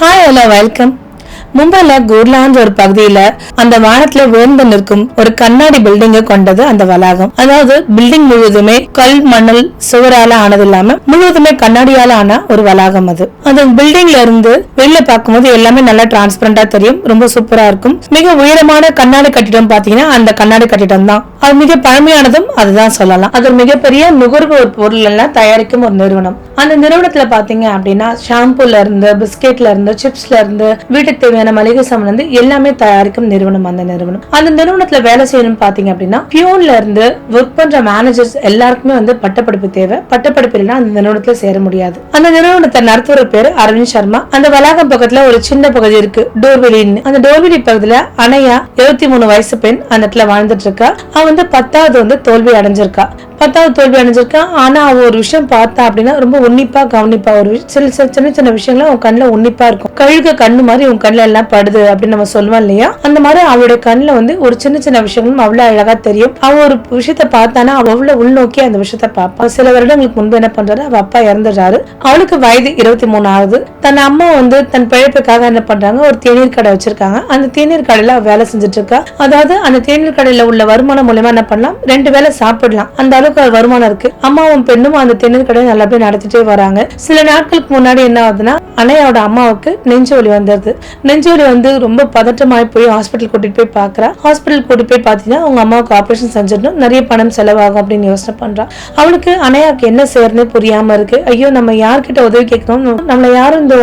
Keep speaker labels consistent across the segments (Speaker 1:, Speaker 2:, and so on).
Speaker 1: Hi hello welcome. மும்பைல குர்லான்ற ஒரு பகுதியில அந்த வானத்துல உயர்ந்து நிற்கும் ஒரு கண்ணாடி பில்டிங்க கொண்டது அந்த வளாகம். அதாவது பில்டிங் முழுவதுமே கல் மணல் சுவரால ஆனது இல்லாம முழுவதுமே கண்ணாடியால ஆன ஒரு வளாகம் அது. அந்த பில்டிங்ல இருந்து வெளியில பார்க்கும்போது எல்லாமே நல்லா டிரான்ஸ்பரண்டா தெரியும், ரொம்ப சூப்பரா இருக்கும். மிக உயரமான கண்ணாடி கட்டிடம் பாத்தீங்கன்னா அந்த கண்ணாடி கட்டிடம் தான். அது மிக பழமையானதும் அதுதான் சொல்லலாம். அது ஒரு மிகப்பெரிய நுகர்வோர் பொருள் எல்லாம் தயாரிக்கும் ஒரு நிறுவனம். அந்த நிறுவனத்துல பாத்தீங்க அப்படின்னா ஷாம்பூல இருந்து பிஸ்கெட்ல இருந்து சிப்ஸ்ல இருந்து வீட்டுக்கு தேவையான மளிகை சாமான் இருந்து எல்லாமே தயாரிக்கும் நிறுவனம் அந்த நிறுவனம். அந்த நிறுவனத்துல வேலை செய்யணும் பாத்தீங்க அப்படின்னா பியூன்ல இருந்து ஒர்க் பண்ற மேனேஜர்ஸ் எல்லாருக்குமே பட்டப்படிப்பு தேவை. பட்டப்படிப்பு இல்லைன்னா அந்த நிறுவனத்துல சேர முடியாது. அந்த நிறுவனத்தை நடத்துற பேரு அரவிந்த் சர்மா. அந்த வளாகம் பக்கத்துல ஒரு சின்ன பகுதி இருக்கு, டோர்வெளின்னு. அந்த டோர்வெளி பகுதியில அனையா 23 வயசு பெண் அந்த இடத்துல வாழ்ந்துட்டு இருக்கா. அவ 10வது தோல்வி அடைஞ்சிருக்கா. 10வது தோல்வி அடைஞ்சிருக்கா. ஆனா அவ ஒரு விஷயம் பார்த்தா அப்படின்னா ரொம்ப உன்னிப்பா கவனிப்பா. ஒரு சின்ன சின்ன விஷயங்களும் உன் கண்ணுல உன்னிப்பா இருக்கும். கழுக கண்ணு மாதிரி உன் கண்ணுல எல்லாம் படுது அப்படின்னு நம்ம சொல்லுவோம் இல்லையா, அந்த மாதிரி அவளுடைய கண்ணுல ஒரு சின்ன சின்ன விஷயங்களும் அவ்வளவு அழகா தெரியும். அவ ஒரு விஷயத்த பார்த்தானா அவ அவ்வளவு உள்நோக்கி அந்த விஷயத்த பாப்பா. சில வருடங்களுக்கு முன்பு என்ன பண்றாரு, அவ அப்பா இறந்துடுறாரு. அவளுக்கு வயது 23 ஆகுது. தன் அம்மா தன் பிழைப்புக்காக என்ன பண்றாங்க, ஒரு தேநீர் கடை வச்சிருக்காங்க. அந்த தேநீர் கடையில அவ வேலை செஞ்சுட்டு இருக்கா. அதாவது அந்த தேநீர் கடையில உள்ள வருமானம் மூலமா என்ன பண்ணலாம், 2 வேளை சாப்பிடலாம், அந்த அளவுக்கு வருமானம் இருக்கு. அம்மாவும் பெண்ணும் அந்த தேநீர் கடையை நல்லபடியா நடத்திட்டே வராங்க. சில நாட்களுக்கு முன்னாடி என்ன ஆகுதுன்னா, அன்னையோட அம்மாவுக்கு நெஞ்சு வலி வந்துருது. நெஞ்சு வலி ரொம்ப பதட்டமாய் போய் ஹாஸ்பிட்டல் கூட்டிட்டு போய் பாக்குறா. ஹாஸ்பிட்டல் கூட்டிட்டு போய் பாத்தீங்கன்னா அவங்க அம்மாவுக்கு ஆபரேஷன் செஞ்சிடணும், நிறைய பணம் செலவாகும் அப்படின்னு யோசனை பண்றா. அவளுக்கு அனையாக்கு என்ன செய்யறதுன்னு புரியாம இருக்கு. ஐயோ நம்ம யார்கிட்ட உதவி கேட்கணும், நம்மள யாரும் இந்த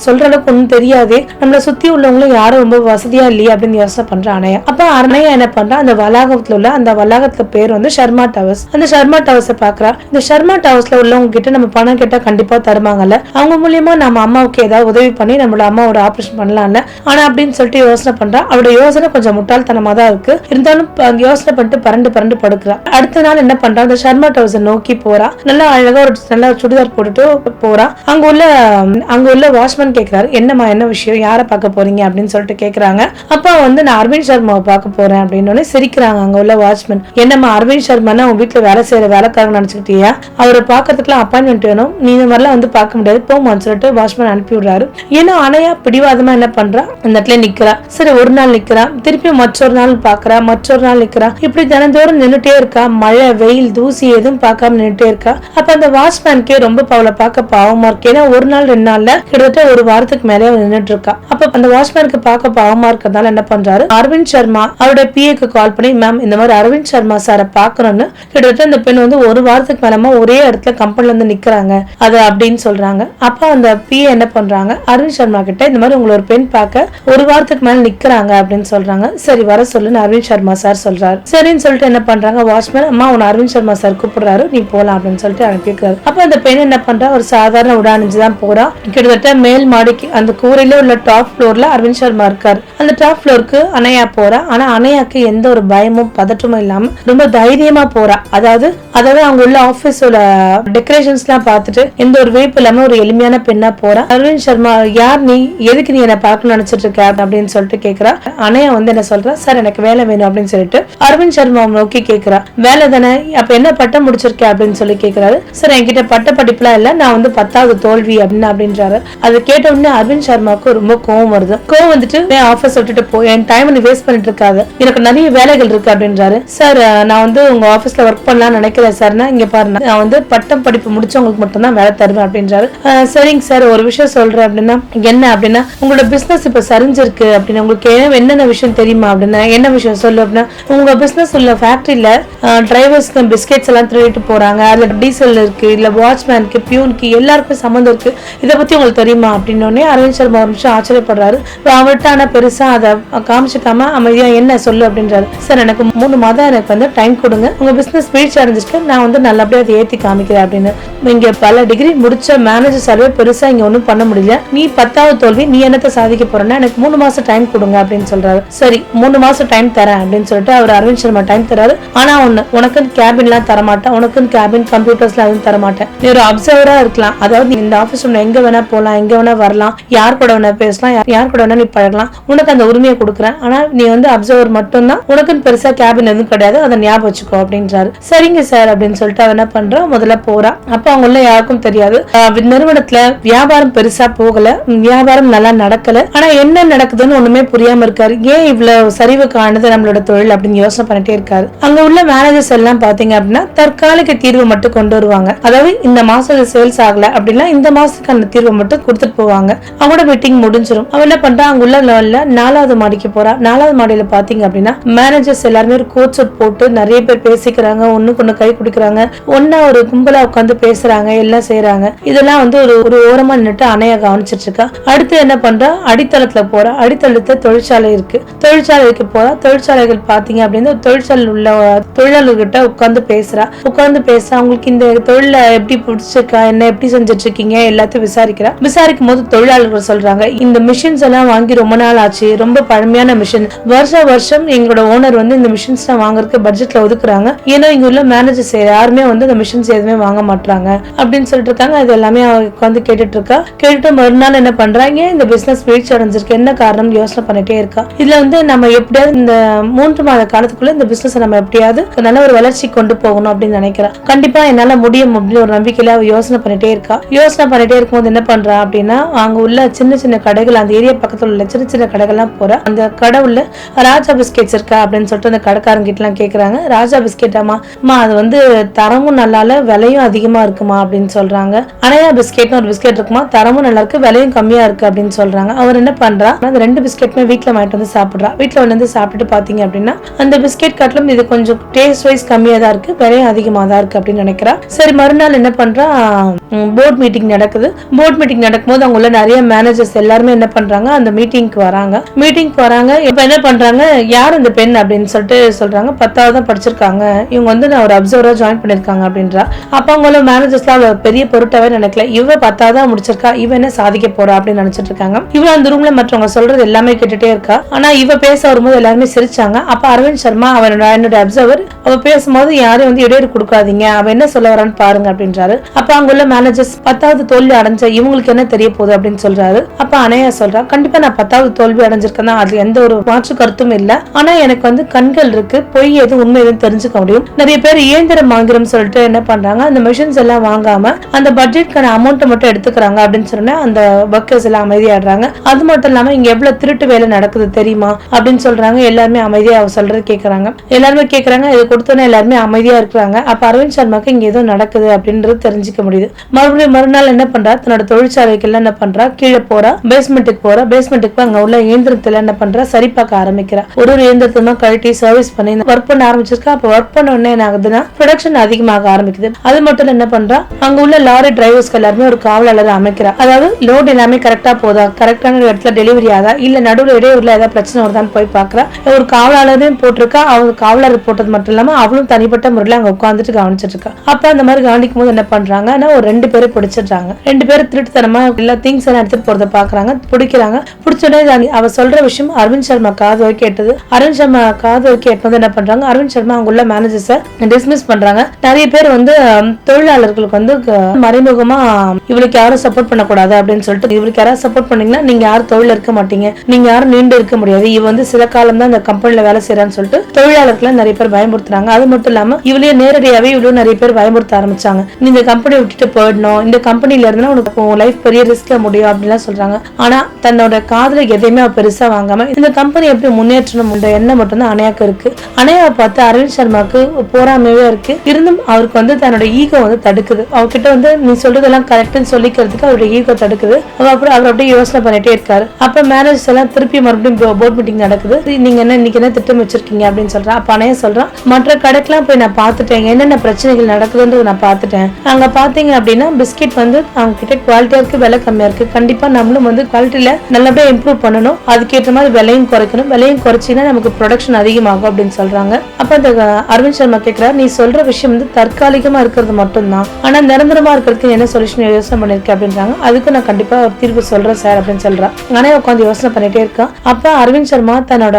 Speaker 1: சொல்ற அளவுக்கு ஒன்னும் தெரியாது, நம்மள சுத்தி உள்ளவங்களும் யாரும் ரொம்ப வசதியா இல்லையா அப்படின்னு யோசனை பண்றா அனையா. அப்ப அனையா என்ன பண்றா, அந்த வளாகத்துல உள்ள அந்த வளாகத்துல பேர் சர்மா டவர்ஸ். அந்த சர்மா டவர்ஸ் பாக்குறா. இந்த சர்மா டவர்ஸ்ல உள்ளவங்க கிட்ட நம்ம பணம் கேட்டா கண்டிப்பா தருவாங்கல்ல, அவங்க மூலியமா நம்ம அம்மாவுக்கு ஏதாவது உதவி பண்ணி நம்மளோட அம்மாவோட ஆபரேஷன் பண்ணலாம்ல. ஆனா அப்படின்னு சொல்லிட்டு யோசனை பண்றா. அவரோட யோசனை கொஞ்சம் முட்டாள்தனமா தான் இருக்கு. இருந்தாலும் யோசனை பண்ணிட்டு பரண்டு படுக்கிறா. அடுத்த நாள் என்ன பண்றா, அந்த சர்மா டவர்ஸ் நோக்கி போறா. நல்லா அழகா ஒரு நல்ல சுடிதார் போட்டுட்டு போறா. அங்க உள்ள வாட்ச்மேன் கேக்குறாரு, என்னம்மா என்ன விஷயம், யார பார்க்க போறீங்க அப்படின்னு சொல்லிட்டு கேக்குறாங்க. அப்ப நான் அரவிந்த் சர்மாவை பார்க்க போறேன் அப்படின்னு சிரிக்கிறாங்க அங்க உள்ள வாட்ச்மேன். என்னம்மா அரவிந்த் சர்மானா உங்க வீட்டுல வேலை செய்யற வேலைக்காரங்க நினைச்சுக்கிட்டியா, அவரை பாக்கிறதுக்குலாம் அப்பாயின்மெண்ட் வேணும், நீ இந்த மாதிரிலாம் பார்க்க முடியாது, போமான்னு சொல்லிட்டு வாட்ச்மேன் அனுப்பி விடுறாரு. ஏன்னா அனையா பிடிவாதமா என்ன பண்றா, அந்த இடத்துல நிக்கிறா. சரி ஒரு நாள் நிக்கிறா, திருப்பி மற்றொரு நாள் பாக்குறா, மற்றொரு நாள் நிக்கிறா. இப்படி தினந்தோறும் நின்னுட்டே இருக்கா. மழை வெயில் தூசி எதுவும் பார்க்காம நின்னுட்டே இருக்கா. அப்ப அந்த வாட்ச்மேனுக்கே ரொம்ப அவளை பார்க்க பாவமா இருக்கு. ஏன்னா ஒரு நாள் 2 நாள்ல கிட்டத்தட்ட ஒரு வாரத்துக்கு மேலே நின்னுட்டு இருக்கா. அப்ப அந்த வாட்ச்மேனுக்கு பார்க்க பாவமா இருக்கிறதால என்ன பண்றாரு, அரவிந்த் சர்மா அவருடைய பிஏக்கு கால் பண்ணி, மேம் இந்த மாதிரி அரவிந்த் சர்மா சாரை பாக்கணும்னு கிட்டத்தட்ட இந்த பெண் ஒரு வாரத்துக்கு மேலமா ஒரே இடத்துல கம்பெனில நிக்கிறாங்க அது அப்படின்னு சொல்றாங்க. அப்ப அந்த பிஏ என்ன பண்றாங்க, அரவிந்த் சர்மா கிட்ட இந்த மாதிரி உங்களை ஒரு பெண் பார்க்க ஒரு வாரத்துக்கு மேல நிக்கிறாங்க அப்படின்னு சொல்றாங்க. சரி வர சொல்லுன்னு அரவிந்த் சர்மா சார் சொல்றாரு. சரின்னு சொல்லிட்டு என்ன பண்றாங்க, வாட்ச்மேன் அம்மா உன்னை அரவிந்த் சர்மா சார் கூப்பிடுறாரு, நீ போலாம் அப்படின்னு சொல்லிட்டு அனுப்பியிருக்காரு. அப்ப அந்த பெண் என்ன பண்றா, ஒரு சாதாரண உடானிச்சுதான் போறா. கிட்டத்தட்ட மேல் மாடிக்கு அந்த கூரையில உள்ள டாப் ஃப்ளோர்ல அரவிந்த் சர்மா இருக்காரு. அந்த டாப் ஃப்ளோருக்கு அனையா போறா. ஆனா அனையாக்கு எந்த ஒரு பயமும் பதற்றமும் இல்லாம ரொம்ப தைரியமா போறா. அதாவது அவங்க உள்ள ஆபீஸோட டெக்கரேஷன்ஸ் எல்லாம் பார்த்துட்டு எந்த ஒரு வேப்பு இல்லாம ஒரு எளிமையான பெண்ணா போறா. அரவிந்த் சர்மா, யார் நீ, எதுக்கு நீ என்ன பார்க்கணும்னு நினைச்சிட்டு இருக்க அப்படின்னு சொல்லிட்டு கேக்குறா. அனையா என்ன சொல்றா, சார் எனக்கு வேலை வேணும் அப்படின்னு சொல்லிட்டு அரவிந்த் சர்மா நோக்கி கேக்குறா. வேலை தானே, அப்ப என்ன பட்டம் முடிச்சிருக்க அப்படின்னு சொல்லி கேக்குறாரு. சார் என்கிட்ட பட்ட படிப்புலாம் இல்ல, நான் 10வது தோல்வி அப்படின்றாரு. அதை கேட்ட உடனே அரவிந்த் சர்மாவுக்கு ரொம்ப கோவம் வருது. கோவம் வந்துட்டு ஆபீஸ் விட்டுட்டு போய் என் டைம் நீ வேஸ்ட் பண்ணிட்டு இருக்காது, எனக்கு நிறைய வேலைகள் இருக்கு அப்படின்றாரு. சார் நான் உங்க ஆபீஸ்ல ஒர்க் பண்ணலாம்னு நினைக்கிறேன் சார், இங்க பாருங்க நான் பட்டம் படிப்பு முடிச்சவங்களுக்கு மட்டும் தான் வேலை தருவேன் அப்படின்றாரு. சரிங்க சார், ஒரு விஷயம் சொல்றேன் அப்படின்னா, என்ன அப்படின்னா, உங்களோட பிசினஸ் இப்ப சரிஞ்சிருக்கு அப்படின்னு உங்களுக்கு என்னென்ன விஷயம் தெரியுமா அப்படின்னா, என்ன விஷயம் சொல்லு அப்படின்னா, உங்க பிசினஸ் உள்ள ஃபேக்டரியில டிரைவர்ஸ்க்கு பிஸ்கெட்ஸ் எல்லாம் திருடிட்டு போறாங்க, அதுல டீசல் இருக்கு, இல்ல வாட்ச்மேனுக்கு பியூனுக்கு எல்லாருக்கும் சம்மந்தம் இருக்கு, இதை பத்தி உங்களுக்கு தெரியுமா அப்படின்னு அரவிந்த் சர்மா ஒரு நிமிஷம் ஆச்சரியப்படுறாரு. அவர்கிட்ட ஆனா பெருசா அதை காமிச்சுக்காம அமைதியா என்ன சொல்லு அப்படின்றாரு. சார் எனக்கு 3 மாதம் எனக்கு டைம் கொடுங்க, உங்க பிசினஸ் வீழ்ச்சி அடைஞ்சிருக்கு, நான் நல்லபடியா அதை ஏத்தி காமிக்கிறேன் அப்படின்னு. இங்க பல டிகிரி முடிச்ச மேனேஜர் சர்வே பெருசா இங்க ஒன்னும் பண்ண முடியல, நீ 10வது தோல்வி, நீ என்னத்தை சாதிக்க போறேன்னா எனக்கு 3 மாசம் டைம் கொடுங்க அப்படின்னு சொல்றாரு. சரி 3 மாசம் டைம் தரேன் அப்படின்னு சொல்லிட்டு அவர் அரவிந்த் சர்மா டைம் தராரு. ஆனா உனக்கு கேபின் எல்லாம் தரமாட்டேன், உனக்கு கேபின் கம்ப்யூட்டர்ஸ் எல்லாம் தரமாட்டேன், நீ ஒரு அப்சர்வரா இருக்கலாம், அதாவது இந்த ஆபீஸ் எங்க வேணா போலாம், எங்க வேணா வரலாம், யார் கூட வேணா பேசலாம், யார் கூட வேணா நீ பழகலாம், உனக்கு அந்த உரிமையை கொடுக்குறேன், ஆனா நீ அப்சர்வர் மட்டும் தான், உனக்குன்னு பெருசா கேபின் எதுவும் கிடையாது, அதை ஞாபகம் வச்சுக்கோ அப்படின்றாரு. சரி சரிங்க சார் அப்படின்னு சொல்லிட்டு அவ என்ன பண்றா, முதல்ல போறா. அப்ப அவங்க யாருக்கும் தெரியாது, நிறுவனத்துல வியாபாரம் பெருசா போகல, வியாபாரம் நல்லா நடக்கல. ஆனா என்ன நடக்குதுன்னு ஒண்ணுமே புரியாம இருக்காரு. ஏன் இவ்வளவு சரிவு காணுது நம்மளோட தொழில் அப்படின்னு யோசனை பண்ணிட்டே இருக்காரு. அங்க உள்ள மேனேஜர்ஸ் எல்லாம் பாத்தீங்க அப்படின்னா தற்காலிக தீர்வு மட்டும் கொண்டு வருவாங்க. அதாவது இந்த மாசம் சேல்ஸ் ஆகல அப்படின்னா இந்த மாசத்துக்கான தீர்வு மட்டும் கொடுத்துட்டு போவாங்க. அவங்களோட மீட்டிங் முடிஞ்சிடும். அவன் என்ன பண்றா, அங்க உள்ள 4வது மாடிக்கு போறா. 4வது மாடியில பாத்தீங்க அப்படின்னா மேனேஜர்ஸ் எல்லாருமே ஒரு கோட் சூட் போட்டு நிறைய பேர் பேசிக்கிறாங்க, ஒண்ணுக்கு ஒண்ணு கை குடிக்கிறாங்க, ஒன்னா ஒரு கும்பலா உட்காந்து பேசுறாங்க, எல்லாம் செய்யறாங்க. இதெல்லாம் ஒரு ஓரமா நின்னுட்டு அணைய கவனிச்சிட்டு இருக்கா. அடுத்து என்ன பண்றா, அடித்தளத்துல போறா. அடித்தளத்துல தொழிற்சாலை இருக்கு. தொழிற்சாலைக்கு போறா. தொழிற்சாலைகள் பாத்தீங்க அப்படின்னா தொழிற்சாலையில் உள்ள தொழிலாளர்கிட்ட உட்கார்ந்து பேசுறா. அவங்களுக்கு இந்த தொழில எப்படி பிடிச்சிருக்கா, என்ன எப்படி செஞ்சிட்டு இருக்கீங்க எல்லாத்தையும் விசாரிக்கிறா. விசாரிக்கும் போது தொழிலாளர்கள் சொல்றாங்க, இந்த மிஷின்ஸ் எல்லாம் வாங்கி ரொம்ப நாள் ஆச்சு, ரொம்ப பழமையான மிஷின், வருஷம் எங்களோட ஓனர் இந்த மிஷின்ஸ் வாங்குறதுக்கு பட்ஜெட்ல ஒதுக்குறாங்க. ஏன்னா இங்க உள்ள மேனேஜர்ஸ் யாருமே இந்த மிஷின்ஸ் எதுவுமே வாங்க மாட்டாங்க அப்படின்னு சொல்லிட்டு இருக்காங்க. அது எல்லாமே உட்காந்து கேட்டுட்டு இருக்கா. கேட்டுட்டு மறுநாள் என்ன பண்றாங்க, இந்த பிசினஸ் வீழ்ச்சி அடைஞ்சிருக்கு, என்ன காரணம் யோசனை பண்ணிட்டே இருக்கா. இதுல நம்ம எப்படியாவது இந்த 3 மாத காலத்துக்குள்ள இந்த பிசினஸ் நம்ம எப்படியாவது நல்ல ஒரு வளர்ச்சி கொண்டு போகணும் அப்படின்னு நினைக்கிறா. கண்டிப்பா என்னால முடியும் அப்படின்னு ஒரு நம்பிக்கையில அவ யோசனை பண்ணிட்டே இருக்கா. யோசனை பண்ணிட்டே இருக்கும்போது என்ன பண்றா அப்படின்னா, அங்க உள்ள சின்ன சின்ன கடைகள், அந்த ஏரியா பக்கத்துல உள்ள சின்ன சின்ன கடைகள்லாம் போற. அந்த கடை உள்ள ராஜா பிஸ்கெட்ஸ் இருக்கா அப்படின்னு சொல்லிட்டு அந்த கடைக்காரங்க கிட்ட எல்லாம் கேக்குறாங்க. ராஜா பிஸ்கெட்டாமா, அது தரமும் நல்லால, விலையும் அதிகமா இருக்குமா அப்படின்னு சொல்றாங்க. அனையா பிஸ்கெட்னு ஒரு பிஸ்கெட் இருக்குமா, தரமும் நல்லா இருக்கு, விலையும் கம்மியா இருக்கு அப்படின்னு சொல்றாங்க. அவர் என்ன பண்றா, அந்த 2 பிஸ்கெட்டுமே வீட்டுல வாங்கிட்டு வந்து சாப்பிடுறா. வீட்டுல வந்து சாப்பிட்டுட்டு பாத்தீங்க அப்படின்னா அந்த பிஸ்கெட் காட்டிலும் இது கொஞ்சம் டேஸ்ட் வைஸ் கம்மியா தான் இருக்கு, விலையும் அதிகமா தான் இருக்கு அப்படின்னு நினைக்கிறா. சரி, மறுநாள் என்ன பண்றா, போர்ட் மீட்டிங் நடக்குது. போர்ட் மீட்டிங் நடக்கும்போது அவங்க உள்ள நிறைய மேனேஜர்ஸ் எல்லாருமே என்ன பண்றாங்க, அந்த மீட்டிங்க்கு வராங்க. இப்ப என்ன பண்றாங்க, யார் இந்த பெண் அப்படின்னு சொல்லிட்டு சொல்றாங்க. 10வது தான் படிச்சிருக்காங்க இவங்க, நான் ஒரு அப்சர்வரா ஜாயின் பண்ணிருக்காங்க அப்படின்றா. அப்ப அவங்க மேனேஜர்ஸ்லாம் பெரிய பொருட்டாவே நினைக்கல. இவ 10வது முடிச்சிருக்கா, இவ என்ன சாதிக்க போறா அப்படின்னு நினைச்சிட்டு இருக்காங்க. இவ அந்த ரூம்ல மற்றவங்க சொல்றது எல்லாமே கேட்டுட்டே இருக்கா. ஆனா இவ பேச வரும்போது எல்லாருமே சிரிச்சாங்க. அப்ப அரவிந்த் சர்மா, என்னோட அப்சர்வர், அவ பேசும்போது யாரும் இடையூறு கொடுக்காதீங்க, அவ என்ன சொல்ல வரான்னு பாருங்க அப்படின்றாரு. அப்ப அங்க உள்ள மேனேஜர்ஸ் 10வது தோல்வி அடைஞ்ச இவங்களுக்கு என்ன தெரிய போகுது அப்படின்னு சொல்றாரு. அப்ப அனையா சொல்றா, கண்டிப்பா நான் 10வது தோல்வி அடைஞ்சிருக்கேன், அது எந்த ஒரு மாற்று கருத்தும் இல்ல. ஆனா எனக்கு கண்கள் இருக்கு, பொய் எது உண்மை எதுவும் தெரிஞ்சுக்க முடியும். நிறைய பேர் இயந்திரம் வாங்குறோம் சொல்லிட்டு என்ன பண்றாங்க, அந்த மிஷின்ஸ் எல்லாம் வாங்காம அந்த பட்ஜெட்கான அமௌண்ட் மட்டும் எடுத்துக்கிறாங்க அப்படின்னு சொன்னா அந்த ஒர்க்கர்ஸ் எல்லாம் அமைதியாடுறாங்க. அது மட்டும் இல்லாம இங்க எவ்வளவு திருட்டு வேலை நடக்குது தெரியுமா அப்படின்னு சொல்றாங்க. எல்லாருமே அமைதியா அவ சொல்றது கேக்குறாங்க. எல்லாருமே கேக்குறாங்க. இது கொடுத்தோன்னே எல்லாருமே அமைதியா இருக்கிறாங்க. அப்ப அரவிந்த் சர்மாக்கு இங்க ஏதோ நடக்குது அப்படின்றது தெரிஞ்சுக்க முடியுது. மறுநாள் என்ன பண்றா, தன்னோட தொழிற்சாலைக்கு எல்லாம் என்ன பண்றா, கீழே போறா, பேஸ்மெண்ட்டுக்கு அங்க உள்ள இயந்திரத்துல என்ன பண்றா, சரி பார்க்க ஆரம்பிக்கிறா. ஒரு இயந்திரத்தை கழட்டி சர்வீஸ் பண்ணி ஒர்க் பண்ண ஆரம்பிச்சிருக்கா. அப்ப ஒர்க் பண்ண உடனே என்ன ஆகுதுன்னா ப்ரொடக்ஷன் அதிகமாக ஆரம்பிக்குது. அது மட்டும் என்ன பண்றா, அங்க உள்ள லாரி டிரைவர்ஸ்க்கு எல்லாருமே ஒரு காவலாளர் அமைக்கிறா. அதாவது லோட் எல்லாமே கரெக்டா போதா, கரெக்டான இடத்துல டெலிவரி ஆதா, இல்ல நடுவில் இடையூறுல ஏதாவது பிரச்சனை வருதான்னு போய் பாக்குறா. ஒரு காவலாளரையும் போட்டிருக்கா. அவங்க காவலாளர் போட்டது மட்டும் இல்லாம அவளும் தனிப்பட்ட முறையில அங்க உட்காந்துட்டு கவனிச்சிட்டு இருக்கா. அப்ப அந்த மாதிரி கவனிக்கும் போது என்ன பண்றாங்கன்னா, ஒரு 2 பேரை பிடிச்சிடுறாங்க. 2 பேரும் திருட்டுத்தனமா எல்லா திங்ஸ் எல்லாம் எடுத்துட்டு போறத பாக்குறாங்க, பிடிக்கிறாங்க. பிடிச்சோடனே அவ சொல்ற விஷயம் அரவிந்த் சர்மா காது வரைக்கும் கேட்டது. அரவிந்த் சர்மா காது வரைக்கும் கேட்டது என்ன பண்றாங்க, அரவிந்த் சர்மா அவங்க உள்ள மேனேஜர்ஸை டிஸ்மிஸ் பண்றாங்க. நிறைய பேர் தொழிலாளர்களுக்கு மறைமுகமா இவளுக்கு யாரும் சப்போர்ட் பண்ணக்கூடாது அப்படின்னு சொல்லிட்டு, இவளுக்கு யாராவது சப்போர்ட் பண்ணீங்கன்னா நீங்க யாரும் தொழில இருக்க மாட்டீங்க, நீங்க யாரும் நீண்டு இருக்க முடியாது, இவ சில காலம் தான் இந்த கம்பெனில வேலை செய்யறான்னு சொல்லிட்டு தொழிலாளர்களை நிறைய பேர் பயமுறுத்துறாங்க. அது மட்டும் இல்லாம இவளையே நேரடியாவே இவ்வளவு நிறைய பேர் பயமுறுத்த ஆரம்பிச்சாங்க. நீ இந்த கம்பெனியை விட்டுட்டு போயிடணும், இந்த கம்பெனில இருந்தா உனக்கு லைஃப் பெரிய ரிஸ்க்ல முடியும் அப்படின்லாம் சொல்றாங்க. ஆனா தன்னோட காதுல எதையுமே பெருசா வாங்காம இந்த கம்பெனி எப்படி முன்னேற்றணும் எண்ணம் மட்டும் தான் அனையாக்கு இருக்கு. அனையாவை பார்த்து அரவிந்த் சர்மாக்கு போராமையே இருக்கு. இருந்தும் அவருக்கு தன்னோட ஈகோ தடுக்குது. அவர்கிட்ட நீ சொல்றதெல்லாம் கரெக்ட்னு சொல்லிக்கிறதுக்கு அவருடைய ஈகோ தடுக்குது. அப்புறம் அவர் அப்படியே யோசனை பண்ணிட்டே இருக்காரு. அப்ப மேனேஜர்ஸ் எல்லாம் திருப்பி மறுபடியும் போர்ட் மீட்டிங் நடக்குது. நீங்க இன்னைக்கு என்ன திட்டம் வச்சிருக்கீங்க அப்படின்னு சொல்றா. அப்ப அனையா சொல்றான், மற்ற கடைக்கெல்லாம் போய் நான் பாத்துட்டேன், என்னென்ன பிரச்சனைகள் நடக்குதுன்றது நான் பாத்துட்டேன். அங்க பாத்தீங்க அப்படின்னா பிஸ்கெட் அவங்க கிட்ட குவாலிட்டியா இருக்கு, விலை கம்மியா இருக்கு. கண்டிப்பா நம்மளும் குவாலிட்டியில நல்லபடியா இம்ப்ரூவ் பண்ணணும், அதுக்கேற்ற மாதிரி விலையும் குறைக்கணும், விலையும் குறைச்சின்னா நமக்கு ப்ரொடக்ஷன் அதிகமாகும் அப்படின்னு சொல்றாங்க. அப்ப அந்த அரவிந்த் சர்மா கேட்கிறார், நீ சொல்ற விஷயம் தற்காலிகமா இருக்கிறது மட்டும்தான், ஆனா நிரந்தரமா இருக்கிறதுக்கு என்ன சொல்யூஷன் யோசனை பண்ணிருக்கேன் அப்படின்றாங்க. அதுக்கு நான் கண்டிப்பா ஒரு தீர்வு சொல்றேன் சார் அப்படின்னு சொல்றா. ஆனா உட்காந்து யோசனை பண்ணிட்டே இருக்கான். அப்ப அரவிந்த் சர்மா தன்னோட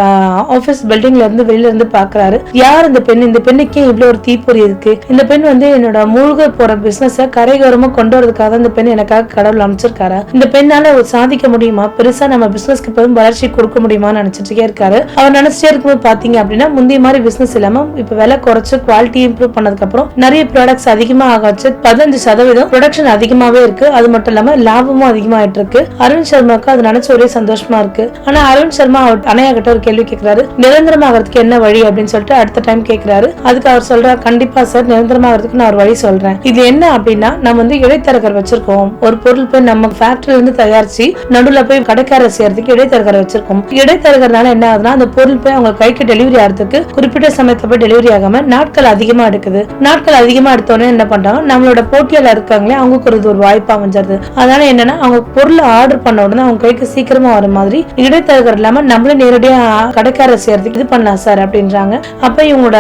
Speaker 1: ஆபீஸ் பில்டிங்ல இருந்து வெளியில இருந்து பாக்குறாரு. யார் இந்த பெண், இந்த பெண்ணுக்கே இவ்வளவு ஒரு தீப்பொறி இருக்கு, இந்த பெண் என்னோட மூழ்க போற பிசினஸ கரைகோரமா கொண்டு வரதுக்காக இந்த பெண் எனக்காக கடவுள் அமைச்சிருக்காரு. இந்த பெண்ணால சாதிக்க முடியுமா, பெருசா நம்ம பிசினஸ்க்கு பெரும் வளர்ச்சி கொடுக்க முடியுமான்னு நினைச்சிட்டே இருக்காரு. அவர் நினைச்சிட்டே இருக்கும்போது பாத்தீங்க அப்படின்னா முந்தைய மாதிரி பிசினஸ் இல்லாம இப்ப விலை குறைச்சு குவாலிட்டி குவாலிட்டி இம்ப்ரூவ் பண்ணதுக்கு அப்புறம் நிறைய ப்ராடக்ட்ஸ் அதிகமா ஆகாச்சு. 15% ப்ரொடக்ஷன் அதிகமாவே இருக்கு. அது மட்டும் இல்லாம லாபமும் அதிகமாயிட்டு இருக்கு. அரவிந்த் சர்மாக்கு அது நினைச்ச ஒரே சந்தோஷமா இருக்கு. ஆனா அரவிந்த் சர்மா அனையா கிட்ட ஒரு கேள்வி கேட்கிறாரு, நிரந்தரமாகிறதுக்கு என்ன வழி அப்படின்னு சொல்லிட்டு அடுத்த டைம் கேட்கிறாரு. அதுக்கு அவர் சொல்றாரு, கண்டிப்பா சார், நிரந்தரமாகிறதுக்கு நான் ஒரு வழி சொல்றேன். இது என்ன அப்படின்னா, நம்ம வந்து இடைத்தரகர் வச்சிருக்கோம். ஒரு பொருள் போய் நம்ம ஃபேக்டரியில இருந்து தயாரிச்சு நடுவுல போய் கடைக்காரர் செய்யறதுக்கு இடைத்தரகர் வச்சிருக்கோம். இடைத்தரகர்னால என்ன ஆகுதுன்னா, அந்த பொருள் போய் அவங்க கைக்கு டெலிவரி ஆகிறதுக்கு குறிப்பிட்ட சமயத்துல போய் டெலிவரி ஆகாம நாட்கள் அதிகமா எடுக்குது. நாட்கள் அதிகமா எடுத்தோடனே என்ன பண்றாங்க, நம்மளோட போட்டியாளர் இருக்காங்களே அவங்களுக்கு ஒரு வாய்ப்பு அமைஞ்சிருது. அதனால என்னன்னா, அவங்க பொருள் ஆர்டர் பண்ண உடனே அவங்க கைக்கு சீக்கிரமா வர மாதிரி இடைத்தரகர் இல்லாம நம்மளே நேரடியா கடைக்காரர் செய்யறதுக்கு இது பண்ணலாம் சார் அப்படின்றாங்க. அப்ப இவங்களோட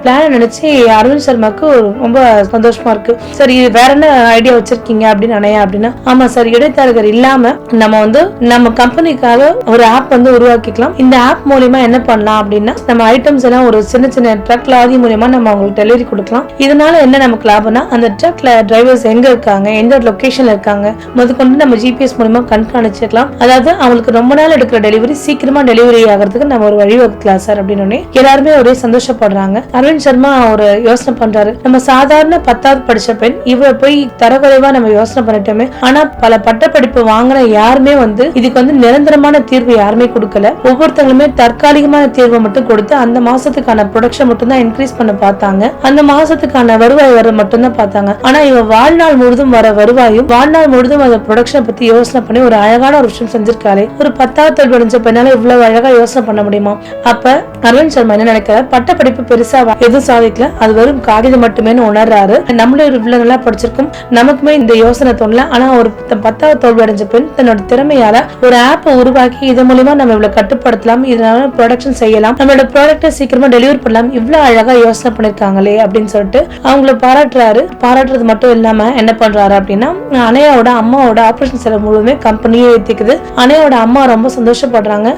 Speaker 1: பிளான் நினைச்சு அரவிந்த் சர்மாக்கு ரொம்ப சந்தோஷமா இருக்கு. சரி, வேற என்ன ஐடியா வச்சிருக்கீங்க அப்படின்னு அனையா அப்படின்னா, ஆமா சார், இடைத்தரகர் இல்லாம நம்ம வந்து நம்ம கம்பெனிக்காக ஒரு ஆப் வந்து உருவாக்கிக்கலாம். இந்த ஆப் மூலமா என்ன பண்ணலாம் அப்படின்னா, நம்ம ஐட்டம்ஸ் எல்லாம் ஒரு சின்ன சின்ன ட்ரக் லாரி மூலமா நம்ம அவங்களுக்கு டெலிவரி கொடுக்கலாம். இதனால என்ன நமக்கு லாபம்னா, அந்த ட்ரக்ல டிரைவர்ஸ் எங்க இருக்காங்க, எந்த லொகேஷன்ல இருக்காங்க முதற்கொண்டு நம்ம ஜிபிஎஸ் மூலமா கண்காணிச்சுக்கலாம். அதாவது அவங்களுக்கு ரொம்ப நாள் எடுக்கிற டெலிவரி சீக்கிரமா டெலிவரி ஆகிறதுக்கு நம்ம ஒரு வழி வகுக்கலாம் சார் அப்படின்னு எல்லாருமே ஒரே சந்தோஷப்படுறாங்க. அரவிந்த் சர்மா ஒரு யோசனை பண்றாரு, நம்ம சாதாரண 10வது படிச்ச பெண் இவ போய் தரக்குறைவா நம்ம யோசனை பண்ணிட்டோமே. ஆனா பல பட்டப்படிப்பு வாங்கின யாருமே வந்து இதுக்கு வந்து நிரந்தரமான தீர்வு யாருமே கொடுக்கல. ஒவ்வொருத்தங்களுமே தற்காலிகமான தீர்வை மட்டும் கொடுத்து அந்த மாசத்துக்கான ப்ரொடக்ஷன் மட்டும் தான் இன்க்ரீஸ் பண்ண பார்த்தாங்க. அந்த மாசத்துக்கான வருவாய் வர மட்டும் தான் பார்த்தாங்க. ஆனா இவ வாழ்நாள் முழுதும் வர வருவாயும் வாழ்நாள் முழுதும் அந்த ப்ரொடக்ஷனை பத்தி யோசனை பண்ணி ஒரு அழகான ஒரு விஷயம் செஞ்சிருக்காரு. ஒரு 10வது தோல்வி அடைஞ்ச பெண்ணால இவ்வளவு அழகா யோசனை பண்ண முடியுமா? அப்ப அரவிந்த் சர்மா என்ன நினைக்கிறார், பட்டப்படிப்பு பெருசா எதுவும் சாதிக்கல, அது வெறும் காகிதம் மட்டுமே உணர்றாரு. நம்மளும் இவ்வளவு நல்லா படிச்சிருக்கும், நமக்குமே இந்த யோசனை தோணல. ஆனா ஒரு 10வது தோல்வி அடைஞ்ச பெண் தன்னோட திறமையால ஒரு ஆப் உருவாக்கி இது மூலமா நம்ம இவ்வளவு கட்டுப்படுத்தலாம், இதனால ப்ரொடக்ஷன் செய்யலாம், நம்மளோட ப்ராடக்ட்டை சீக்கிரமா டெலிவரி பண்ணலாம், இவ்வளவு அழகா யோசனை பண்ணிருக்காங்களே அப்படின்னு சொல்லிட்டு அவங்கள பாராட்டுறாரு. பாராட்டுறது மட்டும் இல்லாம என்ன பண்றாரு அப்படின்னா, அனையாவோட அம்மாவோட ஆபரேஷன் செலவு முழுவதுமே கம்பெனியே ஏத்திக்குது. அனையாவோட அம்மா ரொம்ப சந்தோஷப்படுறாங்க.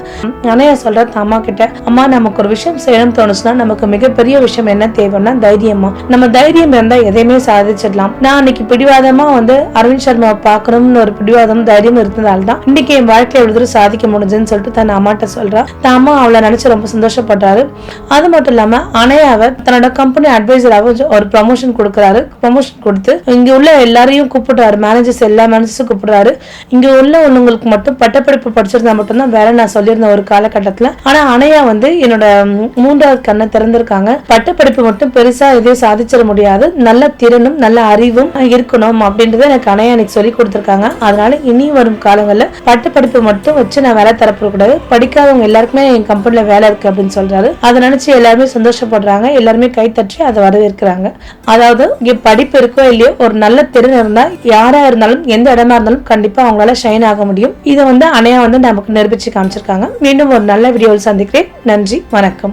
Speaker 1: அனையா சொல்ற அம்மா கிட்ட, அம்மா நமக்கு ஒரு விஷயம் செய்யணும்னு தோணுச்சுன்னா நமக்கு மிகப்பெரிய விஷயம் என்ன தேவைன்னா தைரியமா. நம்ம தைரியம் இருந்தா எதையுமே சாதிச்சிடலாம். நான் அன்னைக்கு பிடிவாதமா வந்து அரவிந்த் சர்மாவை பார்க்கணும்னு ஒரு பிடிவாதம் தைரியம் இருந்ததால்தான் இன்னைக்கு என் வாழ்க்கையை எவ்வளவு சாதிக்க முடிஞ்சுன்னு சொல்லிட்டு தன் அம்மாட்ட சொல்றா. தன் அம்மா அவளை நினைச்சு ரொம்ப சந்தோஷப்படுறாரு. அது மட்டும் இல்லாம அனையாவை தன்னோட கம்பெனி அட்வைசராக ஒரு ப்ரமோஷன் கொடுக்கறாரு. ப்ரமோஷன் கொடுத்து இங்க உள்ள எல்லாரையும் கூப்பிடுறாரு, மேனேஜர்ஸ் எல்லா மேனேஜர்ஸும் கூப்பிடுறாரு. இங்க உள்ள ஒண்ணுங்களுக்கு மட்டும் பட்டப்படிப்பு படிச்சிருந்தா மட்டும்தான் வேலை நான் சொல்லியிருந்தேன் ஒரு காலகட்டத்துல. ஆனா அனையா வந்து என்னோட 3வது கண்ணை திறந்திருக்காங்க. பட்டப்படிப்பு மட்டும் பெருசா எதையும் சாதிச்சிட முடியாது, நல்ல திறனும் நல்ல அறிவும் இருக்கணும் அப்படின்றத எனக்கு அனையா எனக்கு சொல்லி கொடுத்திருக்காங்க. அதனால இனி வரும் காலங்கள்ல பட்டப்படிப்பு மட்டும் வச்சு நான் வேலை தரப்படக்கூடாது, படிக்காதவங்க எல்லாருக்குமே என் கம்பெனில வேலை இருக்கு அப்படின்னு சொல்றாரு. அதை நினைச்சு எல்லாருமே சந்தோஷப்படுறாங்க, எல்லாருமே கைத்தட்டி அதை வரவேற்கிறாங்க. அதாவது இங்க படிப்பு இருக்கோ இல்லையோ, ஒரு நல்ல திறன் இருந்தா யாரா இருந்தாலும் எந்த இடமா இருந்தாலும் கண்டிப்பா அவங்களால ஷைன் ஆக முடியும். இதை வந்து அனையா வந்து நமக்கு நிரூபிச்சு காமிச்சிருக்காங்க. மீண்டும் ஒரு நல்ல வீடியோவில் சந்திக்கிறேன். நன்றி, வணக்கம்.